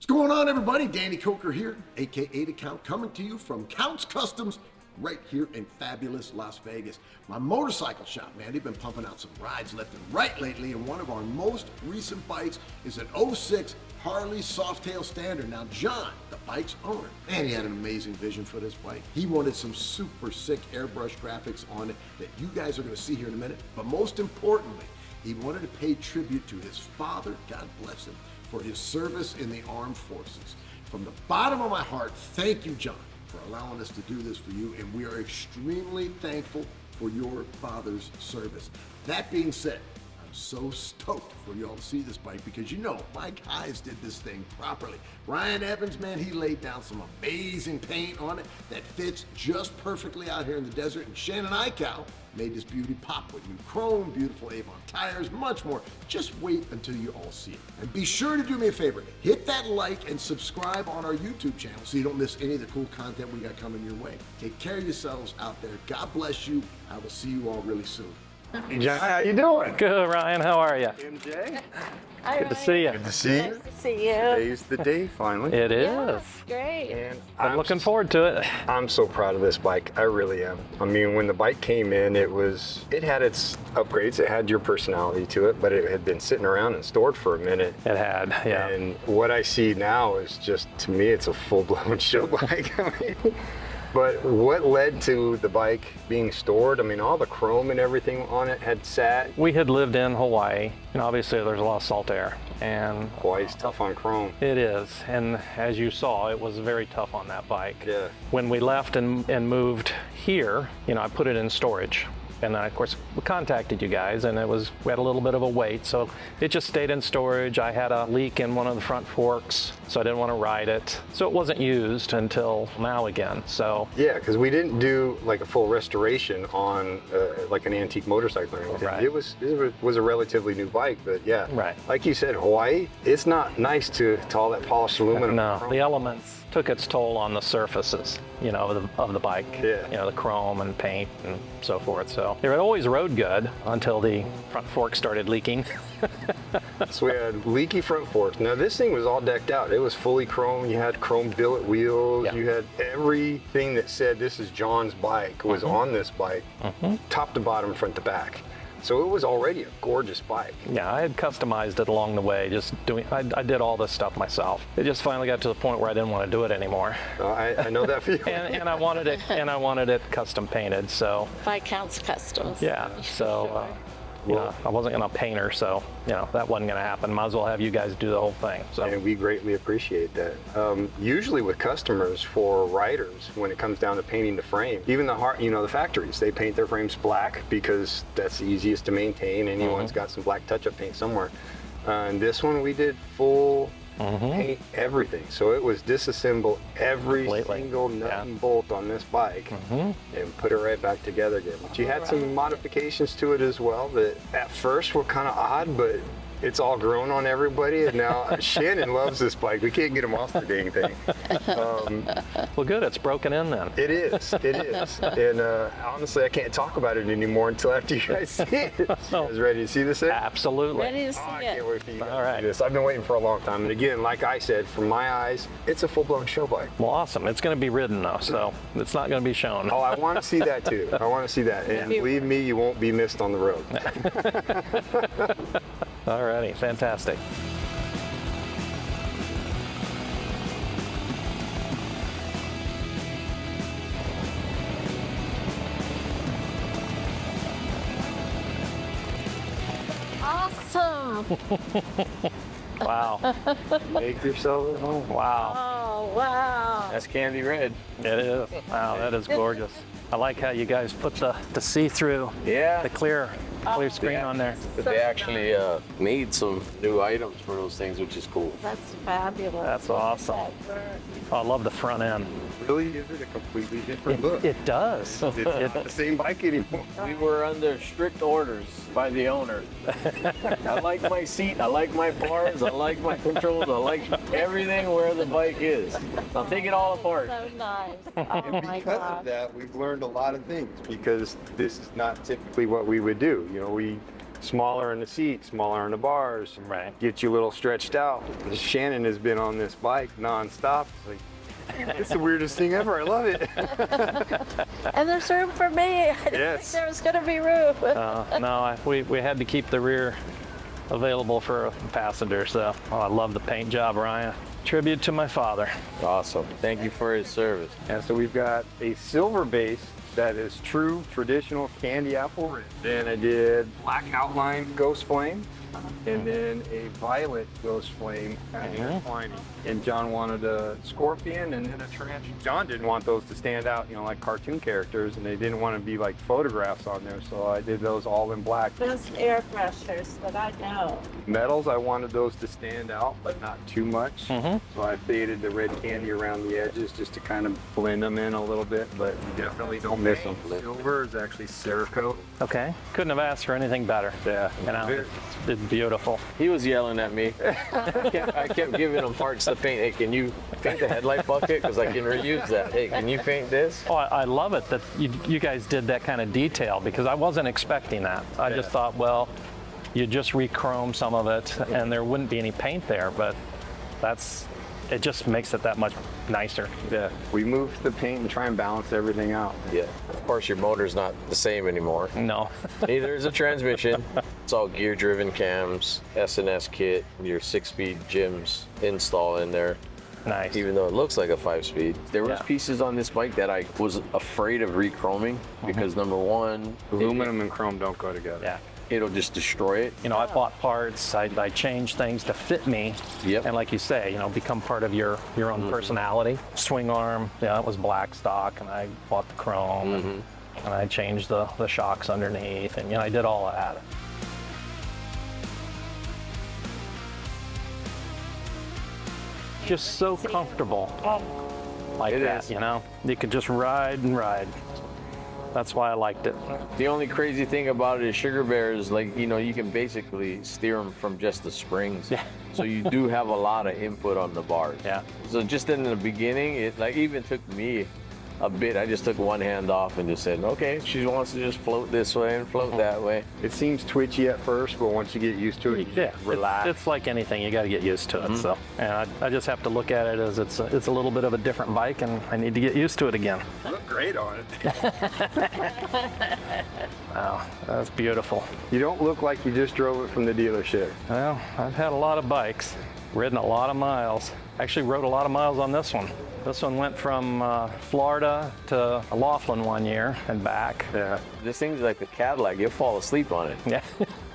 going on, everybody? Danny Koker here, aka The Count, coming to you from Count's Customs right here in fabulous Las Vegas. My motorcycle shop, man, they've been pumping out some rides left and right lately, and one of our most recent bikes is an '06 Harley Softail Standard. Now, John, the bike's owner, man, he had an amazing vision for this bike. He wanted some super sick airbrush graphics on it that you guys are going to see here in a minute, but most importantly, he wanted to pay tribute to his father, God bless him, for his service in the armed forces. From the bottom of my heart, thank you, John, for allowing us to do this for you, and we are extremely thankful for your father's service. That being said, I'm so stoked for you all to see this bike because you know my guys did this thing properly. Ryan Evans, man, he laid down some amazing paint on it that fits just perfectly out here in the desert, and Shannon Aikau made this beauty pop with new chrome, beautiful Avon tires, much more. Just wait until you all see it. And be sure to do me a favor, hit that like and subscribe on our YouTube channel so you don't miss any of the cool content we got coming your way. Take care of yourselves out there. God bless you. I will see you all really soon. Hey, John, how you doing? Good, Ryan. How are you? MJ? Hi, Good to see you. Good to see you. Nice to see you. Today's the day, finally. It is. Yeah, great. And I'm looking forward to it. I'm so proud of this bike. I really am. I mean, when the bike came in, it had its upgrades. It had your personality to it, but it had been sitting around and stored for a minute. It had, yeah. And what I see now is just, to me, it's a full-blown show bike. I mean, but what led to the bike being stored? I mean, all the chrome and everything on it had sat. We had lived in Hawaii, and obviously there's a lot of salt air. And Hawaii's tough on chrome. it is, and as you saw, it was very tough on that bike. Yeah. When we left and moved here, you know, I put it in storage. And then, of course, we contacted you guys, and we had a little bit of a wait, so it just stayed in storage. I had a leak in one of the front forks, so I didn't want to ride it. So it wasn't used until now again, so. Yeah, because we didn't do like a full restoration on like an antique motorcycle or anything. Right. It was a relatively new bike, but yeah. Right. Like you said, Hawaii, it's not nice to all that polished aluminum. No, the elements took its toll on the surfaces, you know, of the bike. Yeah. You know, the chrome and paint and so forth. So they had always rode good until the front fork started leaking. So we had leaky front forks. Now this thing was all decked out. It was fully chrome. You had chrome billet wheels. Yeah. You had everything that said this is John's bike was on this bike, top to bottom, front to back. So it was already a gorgeous bike. Yeah, I had customized it along the way, I did all this stuff myself. It just finally got to the point where I didn't want to do it anymore. I know that feeling. and I wanted it custom painted, so. By Count's Customs. Yeah, so, you know, I wasn't gonna paint her, so, you know, that wasn't gonna happen. Might as well have you guys do the whole thing, so. And we greatly appreciate that. Usually with customers for riders, when it comes down to painting the frame, even the factories, they paint their frames black because that's the easiest to maintain. Anyone's got some black touch-up paint somewhere. And this one we did full paint everything. So it was disassemble every single nut and bolt on this bike and put it right back together again. But you had some modifications to it as well that at first were kind of odd, but it's all grown on everybody, and now Shannon loves this bike. We can't get him off the dang thing. Well, good, it's broken in then. It is. And honestly, I can't talk about it anymore until after you guys see it. You guys ready to see this thing? Absolutely. Ready to see I it. can't wait for you guys All right. to see this. I've been waiting for a long time. And again, like I said, from my eyes, it's a full-blown show bike. Well, awesome. It's going to be ridden though, so it's not going to be shown. Oh, I want to see that too. I want to see that. And believe me, you won't be missed on the road. Alrighty, fantastic. Awesome. Wow. Make yourself at home. Wow. Oh, wow. That's candy red. It is. Wow, that is gorgeous. I like how you guys put the see-through, Yeah. the clear screen on there. But they actually made some new items for those things, which is cool. That's fabulous. That's awesome. Oh, I love the front end. Really gives it a completely different look. It does. It's not the same bike anymore. We were under strict orders by the owner. I like my seat, I like my bars, I like my controls, I like everything where the bike is. I'll take it all apart. So nice. Oh And my because God. of that, we've learned a lot of things because this is not typically what we would do. You know, we Smaller in the seat, smaller in the bars. Right. Get you a little stretched out. Shannon has been on this bike nonstop. It's like, it's the weirdest thing ever. I love it. And there's room for me. I didn't Yes. think there was going to be room. No, we had to keep the rear available for a passenger, so I love the paint job, Ryan. Tribute to my father. Awesome. Thank you for his service. And so we've got a silver base that is true traditional candy apple red. Then I did black outline ghost flame, and then a violet ghost flame outlining. And John wanted a scorpion and then a tarantula. John didn't want those to stand out, you know, like cartoon characters, and they didn't want to be like photographs on there, so I did those all in black. Best airbrushers that I know. Metals, I wanted those to stand out, but not too much. So I faded the red candy around the edges just to kind of blend them in a little bit, but you definitely don't miss them. Silver is actually Cerakote. Okay, couldn't have asked for anything better. Yeah. You know, it's beautiful. He was yelling at me. I kept giving him parts to paint. Hey, can you paint the headlight bucket? Because I can reuse that. Hey, can you paint this? Oh, I love it that you guys did that kind of detail, because I wasn't expecting that. I just thought, well, you just re-chrome some of it and there wouldn't be any paint there, but it just makes it that much nicer. Yeah. We moved the paint and try and balance everything out. Yeah. Of course, your motor's not the same anymore. No. Neither is a transmission. It's all gear-driven cams, S&S kit, your 6-speed Jim's install in there. Nice. Even though it looks like a 5-speed. There was Yeah. pieces on this bike that I was afraid of re-chroming because number one, Aluminum and chrome don't go together. Yeah. it'll just destroy it. You know, I bought parts, I changed things to fit me. Yep. And like you say, you know, become part of your own personality. Swing arm, yeah, it was black stock, and I bought the chrome, and I changed the shocks underneath, and you know, I did all of that. Just so comfortable like It that, is. you know? You could just ride and ride. That's why I liked it. The only crazy thing about it is Sugar Bear is, like, you know, you can basically steer them from just the springs. Yeah. So you do have a lot of input on the bars. Yeah. So just in the beginning, it like even took me a bit. I just took one hand off and just said, okay, she wants to just float this way and float that way. It seems twitchy at first, but once you get used to it, you Yeah, just relax. It's like anything, you got to get used to it. So, and I just have to look at it as it's a little bit of a different bike, and I need to get used to it again. You look great on it. Wow, that's beautiful. You don't look like you just drove it from the dealership. Well, I've had a lot of bikes, ridden a lot of miles. Actually rode a lot of miles on this one. This one went from Florida to Laughlin one year and back. Yeah. This thing's like a Cadillac. You'll fall asleep on it. Yeah.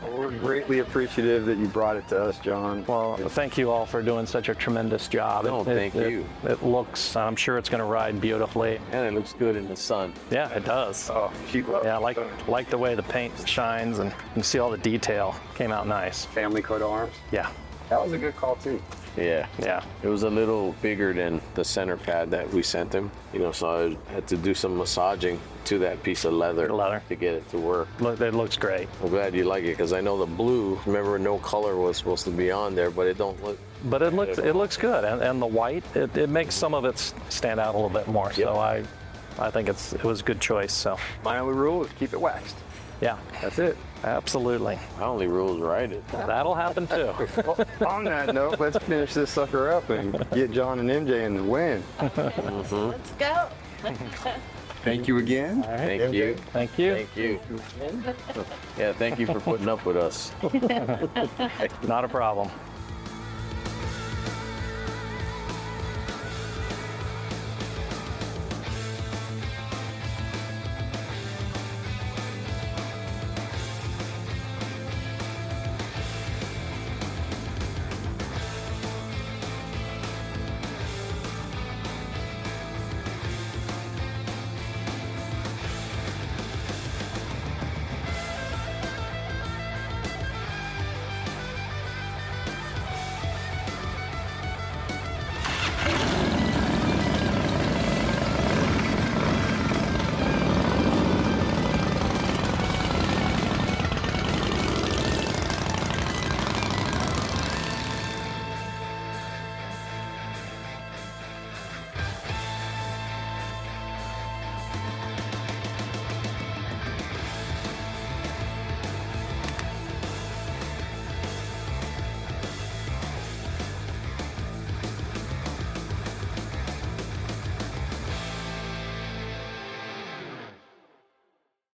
Well, we're greatly appreciative that you brought it to us, John. Well, thank you all for doing such a tremendous job. No, thank you. It looks, I'm sure it's going to ride beautifully. And it looks good in the sun. Yeah, it does. Oh, she loves Yeah, I like the way the paint shines, and you can see all the detail. Came out nice. family coat arms. Yeah, That was a good call too. Yeah. yeah. It was a little bigger than the center pad that we sent him, you know, so I had to do some massaging to that piece of leather, to get it to work. Look, it looks great. I'm glad you like it, because I know the blue, remember, no color was supposed to be on there, but it don't look. But it looks good, and the white, it makes some of it stand out a little bit more. So I think it was a good choice. So My only rule is keep it waxed. yeah, That's it. absolutely. My only rule is ride it. That'll happen too. Well, on that note, let's finish this sucker up and get John and MJ in the win. Let's go. Thank you again. Thank you. Thank you. Thank you. Yeah, thank you for putting up with us. Not a problem.